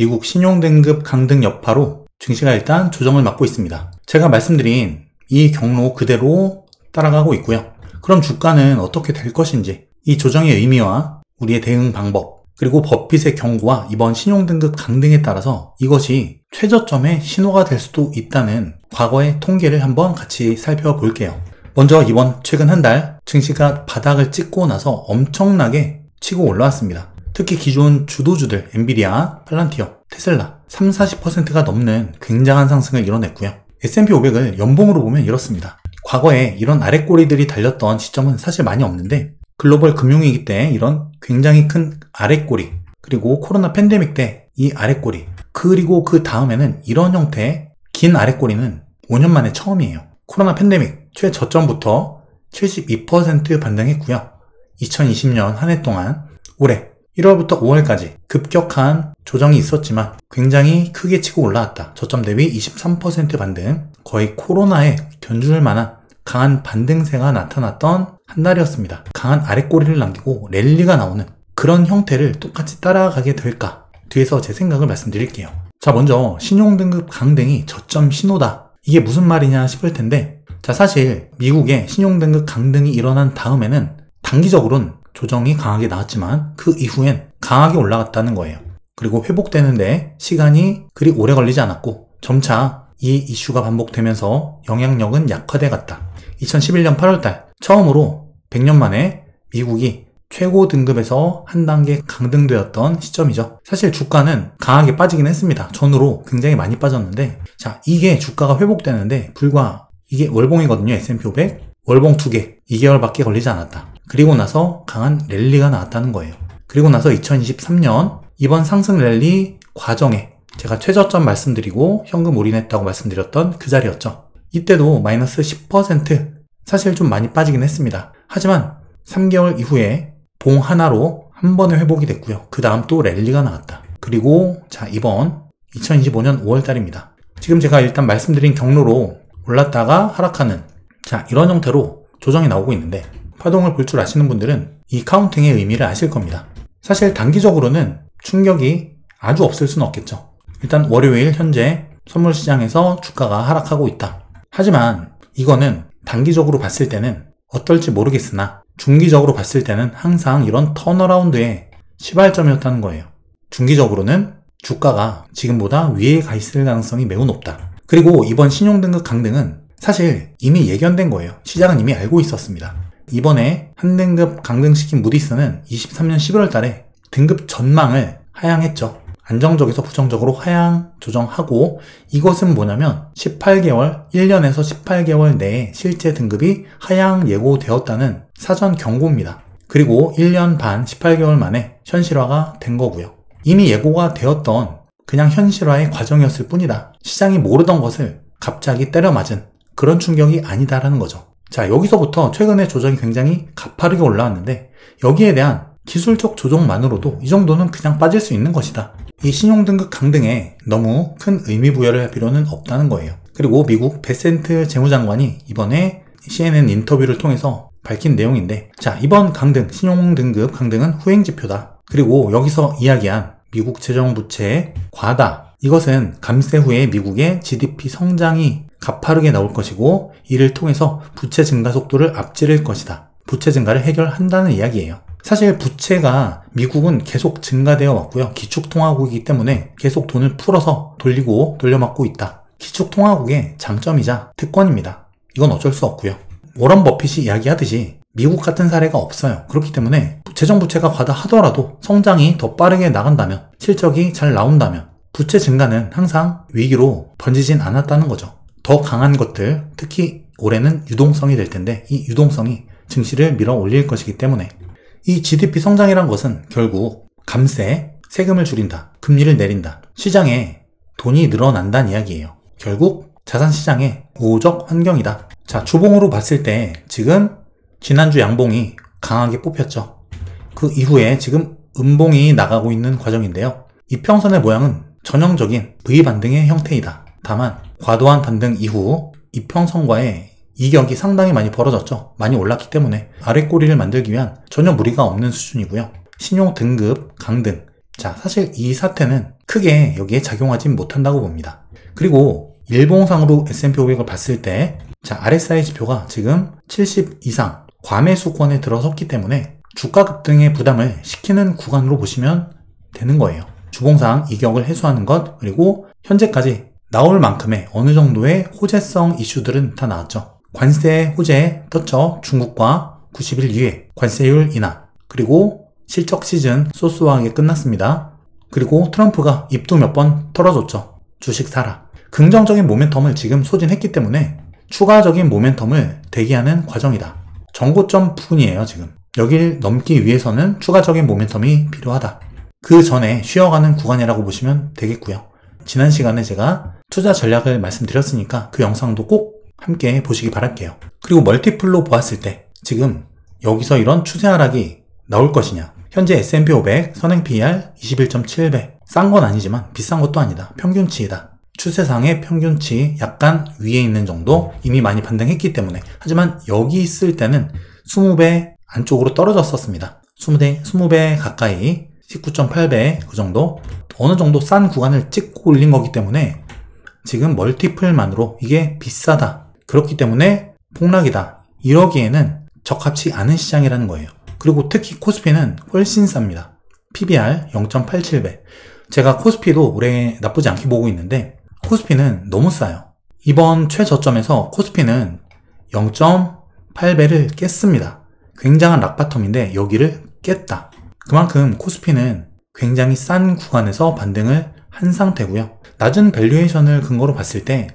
미국 신용등급 강등 여파로 증시가 일단 조정을 맞고 있습니다. 제가 말씀드린 이 경로 그대로 따라가고 있고요. 그럼 주가는 어떻게 될 것인지, 이 조정의 의미와 우리의 대응 방법, 그리고 법빗의 경고와 이번 신용등급 강등에 따라서 이것이 최저점의 신호가 될 수도 있다는 과거의 통계를 한번 같이 살펴볼게요. 먼저 이번 최근 한 달 증시가 바닥을 찍고 나서 엄청나게 치고 올라왔습니다. 특히 기존 주도주들 엔비디아, 팔란티어, 테슬라 30-40%가 넘는 굉장한 상승을 이뤄냈고요. S&P 500을 연봉으로 보면 이렇습니다. 과거에 이런 아랫꼬리들이 달렸던 시점은 사실 많이 없는데 글로벌 금융위기 때 이런 굉장히 큰 아랫꼬리, 그리고 코로나 팬데믹 때 이 아랫꼬리, 그리고 그 다음에는 이런 형태의 긴 아랫꼬리는 5년 만에 처음이에요. 코로나 팬데믹 최저점부터 72% 반등했고요. 2020년 한 해 동안 올해 1월부터 5월까지 급격한 조정이 있었지만 굉장히 크게 치고 올라왔다. 저점 대비 23% 반등, 거의 코로나에 견줄 만한 강한 반등세가 나타났던 한 달이었습니다. 강한 아랫꼬리를 남기고 랠리가 나오는 그런 형태를 똑같이 따라가게 될까? 뒤에서 제 생각을 말씀드릴게요. 자, 먼저 신용등급 강등이 저점 신호다. 이게 무슨 말이냐 싶을 텐데, 자, 사실 미국의 신용등급 강등이 일어난 다음에는 단기적으로는 조정이 강하게 나왔지만 그 이후엔 강하게 올라갔다는 거예요. 그리고 회복되는데 시간이 그리 오래 걸리지 않았고 점차 이 이슈가 반복되면서 영향력은 약화돼 갔다. 2011년 8월달 처음으로 100년 만에 미국이 최고 등급에서 한 단계 강등되었던 시점이죠. 사실 주가는 강하게 빠지긴 했습니다. 전후로 굉장히 많이 빠졌는데, 자, 이게 주가가 회복되는데 불과 이게 월봉이거든요. S&P 500 월봉 2개 2개월밖에 걸리지 않았다. 그리고 나서 강한 랠리가 나왔다는 거예요. 그리고 나서 2023년 이번 상승 랠리 과정에 제가 최저점 말씀드리고 현금 올인했다고 말씀드렸던 그 자리였죠. 이때도 마이너스 10% 사실 좀 많이 빠지긴 했습니다. 하지만 3개월 이후에 봉 하나로 한 번에 회복이 됐고요. 그 다음 또 랠리가 나왔다. 그리고 자, 이번 2025년 5월달입니다. 지금 제가 일단 말씀드린 경로로 올랐다가 하락하는, 자, 이런 형태로 조정이 나오고 있는데, 파동을 볼 줄 아시는 분들은 이 카운팅의 의미를 아실 겁니다. 사실 단기적으로는 충격이 아주 없을 수는 없겠죠. 일단 월요일 현재 선물 시장에서 주가가 하락하고 있다. 하지만 이거는 단기적으로 봤을 때는 어떨지 모르겠으나 중기적으로 봤을 때는 항상 이런 턴어라운드의 시발점이었다는 거예요. 중기적으로는 주가가 지금보다 위에 가 있을 가능성이 매우 높다. 그리고 이번 신용등급 강등은 사실 이미 예견된 거예요. 시장은 이미 알고 있었습니다. 이번에 한 등급 강등시킨 무디스는 23년 11월 달에 등급 전망을 하향했죠. 안정적에서 부정적으로 하향 조정하고, 이것은 뭐냐면 18개월, 1년에서 18개월 내에 실제 등급이 하향 예고되었다는 사전 경고입니다. 그리고 1년 반, 18개월 만에 현실화가 된 거고요. 이미 예고가 되었던 그냥 현실화의 과정이었을 뿐이다. 시장이 모르던 것을 갑자기 때려 맞은 그런 충격이 아니다라는 거죠. 자, 여기서부터 최근에 조정이 굉장히 가파르게 올라왔는데 여기에 대한 기술적 조정만으로도 이 정도는 그냥 빠질 수 있는 것이다. 이 신용등급 강등에 너무 큰 의미 부여를 할 필요는 없다는 거예요. 그리고 미국 베센트 재무장관이 이번에 CNN 인터뷰를 통해서 밝힌 내용인데, 자, 이번 강등, 신용등급 강등은 후행지표다. 그리고 여기서 이야기한 미국 재정부채의 과다, 이것은 감세 후에 미국의 GDP 성장이 가파르게 나올 것이고 이를 통해서 부채 증가 속도를 앞지를 것이다. 부채 증가를 해결한다는 이야기예요. 사실 부채가 미국은 계속 증가되어 왔고요. 기축통화국이기 때문에 계속 돈을 풀어서 돌리고 돌려막고 있다. 기축통화국의 장점이자 특권입니다. 이건 어쩔 수 없고요. 워런 버핏이 이야기하듯이 미국 같은 사례가 없어요. 그렇기 때문에 재정부채가 과다하더라도 성장이 더 빠르게 나간다면, 실적이 잘 나온다면 부채 증가는 항상 위기로 번지진 않았다는 거죠. 더 강한 것들, 특히 올해는 유동성이 될 텐데 이 유동성이 증시를 밀어 올릴 것이기 때문에 이 GDP 성장이란 것은 결국 감세, 세금을 줄인다, 금리를 내린다, 시장에 돈이 늘어난다는 이야기예요. 결국 자산시장의 우호적 환경이다. 자, 주봉으로 봤을 때 지금 지난주 양봉이 강하게 뽑혔죠. 그 이후에 지금 음봉이 나가고 있는 과정인데요. 이평선의 모양은 전형적인 V반등의 형태이다. 다만 과도한 반등 이후 이평선과의 이격이 상당히 많이 벌어졌죠. 많이 올랐기 때문에 아랫꼬리를 만들기 위한 전혀 무리가 없는 수준이고요. 신용 등급 강등, 자, 사실 이 사태는 크게 여기에 작용하진 못한다고 봅니다. 그리고 일봉상으로 S&P 500을 봤을 때, 자, RSI 지표가 지금 70 이상 과매수권에 들어섰기 때문에 주가 급등의 부담을 시키는 구간으로 보시면 되는 거예요. 주봉상 이격을 해소하는 것, 그리고 현재까지 나올 만큼의 어느 정도의 호재성 이슈들은 다 나왔죠. 관세 호재 떴죠. 중국과 90일 이후에 관세율 인하, 그리고 실적 시즌 소소하게 끝났습니다. 그리고 트럼프가 입도 몇 번 털어줬죠. 주식 사라. 긍정적인 모멘텀을 지금 소진했기 때문에 추가적인 모멘텀을 대기하는 과정이다. 정고점 부분이에요. 지금 여길 넘기 위해서는 추가적인 모멘텀이 필요하다. 그 전에 쉬어가는 구간이라고 보시면 되겠고요. 지난 시간에 제가 투자 전략을 말씀드렸으니까 그 영상도 꼭 함께 보시기 바랄게요. 그리고 멀티플로 보았을 때 지금 여기서 이런 추세 하락이 나올 것이냐. 현재 S&P 500 선행 PER 21.7배. 싼 건 아니지만 비싼 것도 아니다. 평균치이다. 추세상의 평균치 약간 위에 있는 정도 이미 많이 반등했기 때문에. 하지만 여기 있을 때는 20배 안쪽으로 떨어졌었습니다. 20배 가까이 19.8배 그 정도 어느 정도 싼 구간을 찍고 올린 거기 때문에 지금 멀티플만으로 이게 비싸다. 그렇기 때문에 폭락이다. 이러기에는 적합치 않은 시장이라는 거예요. 그리고 특히 코스피는 훨씬 쌉니다. PBR 0.87배. 제가 코스피도 올해 나쁘지 않게 보고 있는데 코스피는 너무 싸요. 이번 최저점에서 코스피는 0.8배를 깼습니다. 굉장한 락바텀인데 여기를 깼다. 그만큼 코스피는 굉장히 싼 구간에서 반등을 한 상태고요. 낮은 밸류에이션을 근거로 봤을 때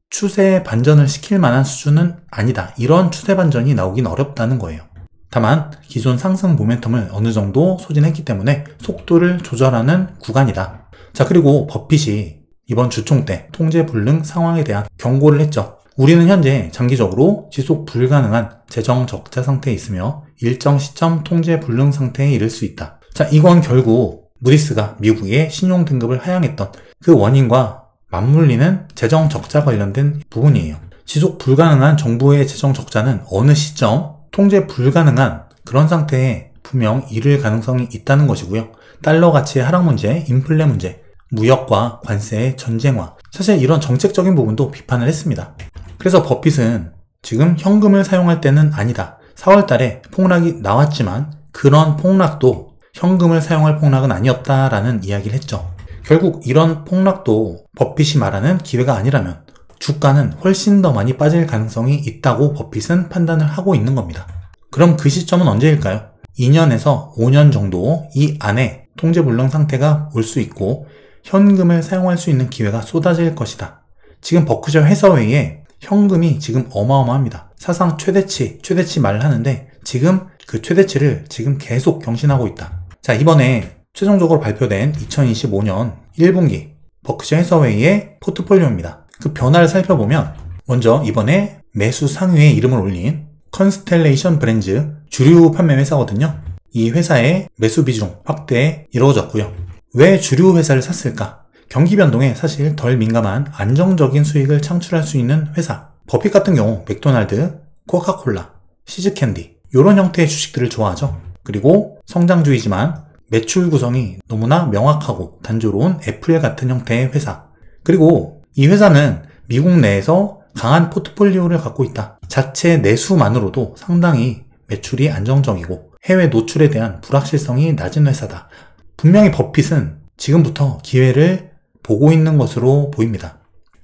추세 반전을 시킬 만한 수준은 아니다. 이런 추세 반전이 나오긴 어렵다는 거예요. 다만 기존 상승 모멘텀을 어느 정도 소진했기 때문에 속도를 조절하는 구간이다. 자, 그리고 버핏이 이번 주총 때 통제 불능 상황에 대한 경고를 했죠. 우리는 현재 장기적으로 지속 불가능한 재정 적자 상태에 있으며 일정 시점 통제 불능 상태에 이를 수 있다. 자, 이건 결국 무디스가 미국의 신용 등급을 하향했던 그 원인과 맞물리는 재정 적자 관련된 부분이에요. 지속 불가능한 정부의 재정 적자는 어느 시점 통제 불가능한 그런 상태에 분명 이를 가능성이 있다는 것이고요. 달러 가치의 하락 문제, 인플레 문제, 무역과 관세의 전쟁화, 사실 이런 정책적인 부분도 비판을 했습니다. 그래서 버핏은 지금 현금을 사용할 때는 아니다. 4월 달에 폭락이 나왔지만 그런 폭락도 현금을 사용할 폭락은 아니었다라는 이야기를 했죠. 결국 이런 폭락도 버핏이 말하는 기회가 아니라면 주가는 훨씬 더 많이 빠질 가능성이 있다고 버핏은 판단을 하고 있는 겁니다. 그럼 그 시점은 언제일까요? 2년에서 5년 정도 이 안에 통제불능 상태가 올 수 있고 현금을 사용할 수 있는 기회가 쏟아질 것이다. 지금 버크셔 해서웨이에 현금이 지금 어마어마합니다. 사상 최대치 말을 하는데 지금 그 최대치를 지금 계속 경신하고 있다. 자, 이번에 최종적으로 발표된 2025년 1분기 버크셔 해서웨이의 포트폴리오입니다. 그 변화를 살펴보면 먼저 이번에 매수 상위에 이름을 올린 컨스텔레이션 브랜즈 주류 판매 회사거든요. 이 회사의 매수 비중 확대 이루어졌고요. 왜 주류 회사를 샀을까? 경기 변동에 사실 덜 민감한 안정적인 수익을 창출할 수 있는 회사. 버핏 같은 경우 맥도날드, 코카콜라, 시즈캔디 이런 형태의 주식들을 좋아하죠. 그리고 성장주이지만 매출 구성이 너무나 명확하고 단조로운 애플 같은 형태의 회사. 그리고 이 회사는 미국 내에서 강한 포트폴리오를 갖고 있다. 자체 내수만으로도 상당히 매출이 안정적이고 해외 노출에 대한 불확실성이 낮은 회사다. 분명히 버핏은 지금부터 기회를 보고 있는 것으로 보입니다.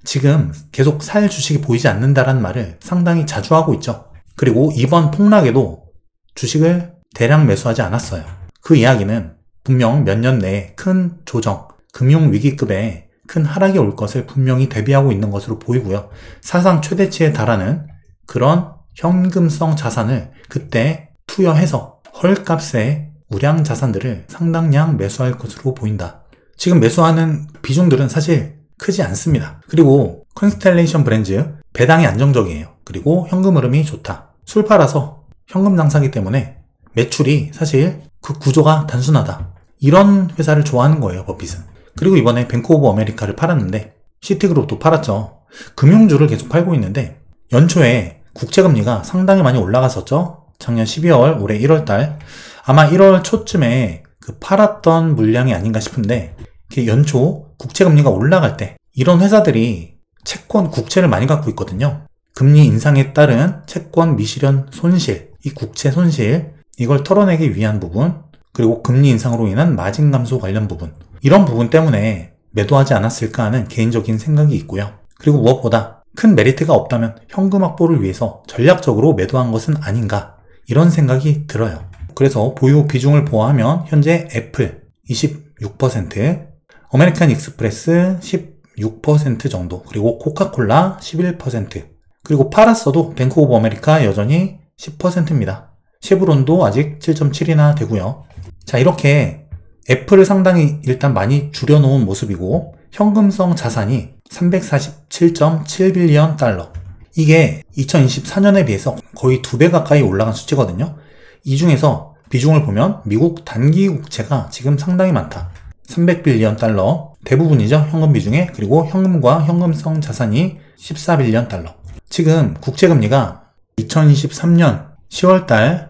지금 계속 살 주식이 보이지 않는다라는 말을 상당히 자주 하고 있죠. 그리고 이번 폭락에도 주식을 대량 매수하지 않았어요. 그 이야기는 분명 몇 년 내에 큰 조정, 금융위기급의 큰 하락이 올 것을 분명히 대비하고 있는 것으로 보이고요. 사상 최대치에 달하는 그런 현금성 자산을 그때 투여해서 헐값의 우량 자산들을 상당량 매수할 것으로 보인다. 지금 매수하는 비중들은 사실 크지 않습니다. 그리고 컨스텔레이션 브랜즈 배당이 안정적이에요. 그리고 현금 흐름이 좋다. 술 팔아서 현금 장사기 때문에 매출이 사실 그 구조가 단순하다. 이런 회사를 좋아하는 거예요, 버핏은. 그리고 이번에 뱅크 오브 아메리카를 팔았는데 시티그룹도 팔았죠. 금융주를 계속 팔고 있는데 연초에 국채금리가 상당히 많이 올라갔었죠. 작년 12월, 올해 1월달 아마 1월 초쯤에 그 팔았던 물량이 아닌가 싶은데, 이렇게 연초 국채금리가 올라갈 때 이런 회사들이 채권, 국채를 많이 갖고 있거든요. 금리 인상에 따른 채권 미실현 손실, 이 국채 손실, 이걸 털어내기 위한 부분, 그리고 금리 인상으로 인한 마진 감소 관련 부분, 이런 부분 때문에 매도하지 않았을까 하는 개인적인 생각이 있고요. 그리고 무엇보다 큰 메리트가 없다면 현금 확보를 위해서 전략적으로 매도한 것은 아닌가, 이런 생각이 들어요. 그래서 보유 비중을 보아하면 현재 애플 26%, 아메리칸 익스프레스 16% 정도, 그리고 코카콜라 11%, 그리고 팔았어도 뱅크 오브 아메리카 여전히 10%입니다. 쉐브론도 아직 7.7이나 되고요. 자, 이렇게 애플을 상당히 일단 많이 줄여놓은 모습이고, 현금성 자산이 347.7빌리언 달러. 이게 2024년에 비해서 거의 2배 가까이 올라간 수치거든요. 이 중에서 비중을 보면 미국 단기 국채가 지금 상당히 많다. 300빌리언 달러, 대부분이죠, 현금 비중에. 그리고 현금과 현금성 자산이 14빌리언 달러. 지금 국채금리가 2023년 10월달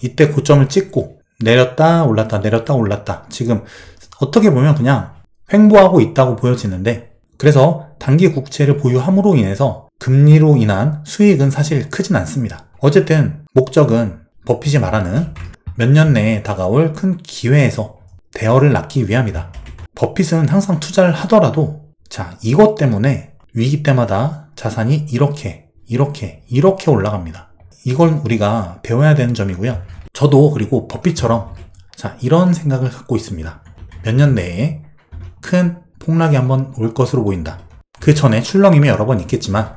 이때 고점을 찍고 내렸다 올랐다 내렸다 올랐다, 지금 어떻게 보면 그냥 횡보하고 있다고 보여지는데, 그래서 단기 국채를 보유함으로 인해서 금리로 인한 수익은 사실 크진 않습니다. 어쨌든 목적은 버핏이 말하는 몇 년 내에 다가올 큰 기회에서 대여를 낳기 위함이다. 버핏은 항상 투자를 하더라도, 자, 이것 때문에 위기 때마다 자산이 이렇게 올라갑니다. 이걸 우리가 배워야 되는 점이고요. 저도 그리고 버핏처럼, 자, 이런 생각을 갖고 있습니다. 몇 년 내에 큰 폭락이 한번 올 것으로 보인다. 그 전에 출렁임이 여러 번 있겠지만,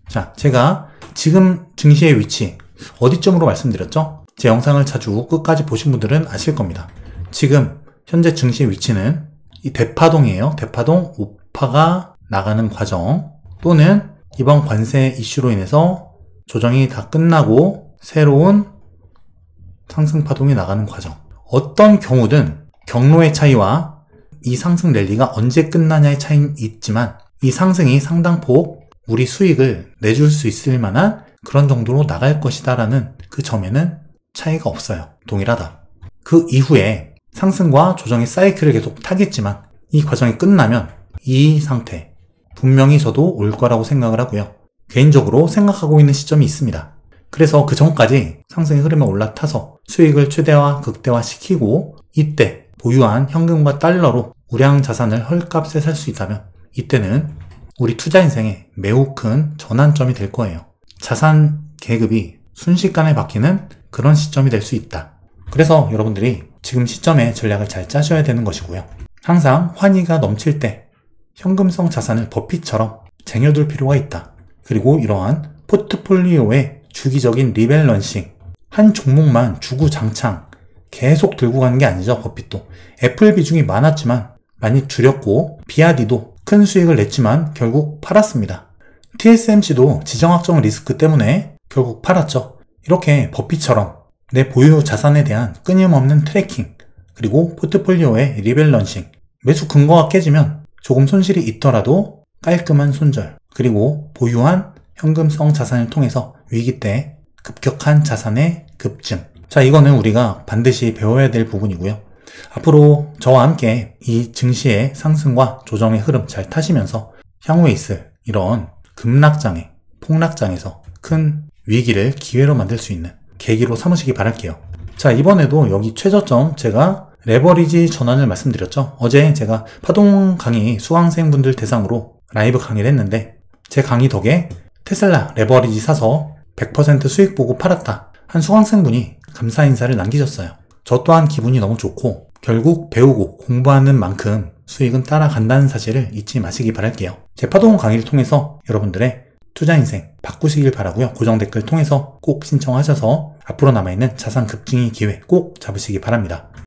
자, 제가 지금 증시의 위치 어디쯤으로 말씀드렸죠? 제 영상을 자주 끝까지 보신 분들은 아실 겁니다. 지금 현재 증시의 위치는 이 대파동이에요. 대파동 우파가 나가는 과정, 또는 이번 관세 이슈로 인해서 조정이 다 끝나고 새로운 상승파동이 나가는 과정. 어떤 경우든 경로의 차이와 이 상승 랠리가 언제 끝나냐의 차이는 있지만, 이 상승이 상당폭 우리 수익을 내줄 수 있을 만한 그런 정도로 나갈 것이다 라는 그 점에는 차이가 없어요. 동일하다. 그 이후에 상승과 조정의 사이클을 계속 타겠지만, 이 과정이 끝나면 이 상태 분명히 저도 올 거라고 생각을 하고요. 개인적으로 생각하고 있는 시점이 있습니다. 그래서 그 전까지 상승의 흐름에 올라타서 수익을 최대화, 극대화시키고, 이때 보유한 현금과 달러로 우량 자산을 헐값에 살 수 있다면, 이때는 우리 투자 인생에 매우 큰 전환점이 될 거예요. 자산 계급이 순식간에 바뀌는 그런 시점이 될 수 있다. 그래서 여러분들이 지금 시점에 전략을 잘 짜셔야 되는 것이고요. 항상 환희가 넘칠 때 현금성 자산을 버핏처럼 쟁여둘 필요가 있다. 그리고 이러한 포트폴리오의 주기적인 리밸런싱, 한 종목만 주구장창 계속 들고 가는 게 아니죠. 버핏도 애플 비중이 많았지만 많이 줄였고, 비아디도 큰 수익을 냈지만 결국 팔았습니다. TSMC도 지정학적 리스크 때문에 결국 팔았죠. 이렇게 버핏처럼 내 보유 자산에 대한 끊임없는 트래킹, 그리고 포트폴리오의 리밸런싱, 매수 근거가 깨지면 조금 손실이 있더라도 깔끔한 손절, 그리고 보유한 현금성 자산을 통해서 위기 때 급격한 자산의 급증. 자, 이거는 우리가 반드시 배워야 될 부분이고요. 앞으로 저와 함께 이 증시의 상승과 조정의 흐름 잘 타시면서 향후에 있을 이런 급락장애, 폭락장에서 큰 위기를 기회로 만들 수 있는 계기로 삼으시기 바랄게요. 자, 이번에도 여기 최저점 제가 레버리지 전환을 말씀드렸죠. 어제 제가 파동 강의 수강생분들 대상으로 라이브 강의를 했는데, 제 강의 덕에 테슬라 레버리지 사서 100% 수익 보고 팔았다 한 수강생분이 감사 인사를 남기셨어요. 저 또한 기분이 너무 좋고, 결국 배우고 공부하는 만큼 수익은 따라간다는 사실을 잊지 마시기 바랄게요. 제 파동 강의를 통해서 여러분들의 투자 인생 바꾸시길 바라고요. 고정 댓글 통해서 꼭 신청하셔서 앞으로 남아있는 자산 급증의 기회 꼭 잡으시기 바랍니다.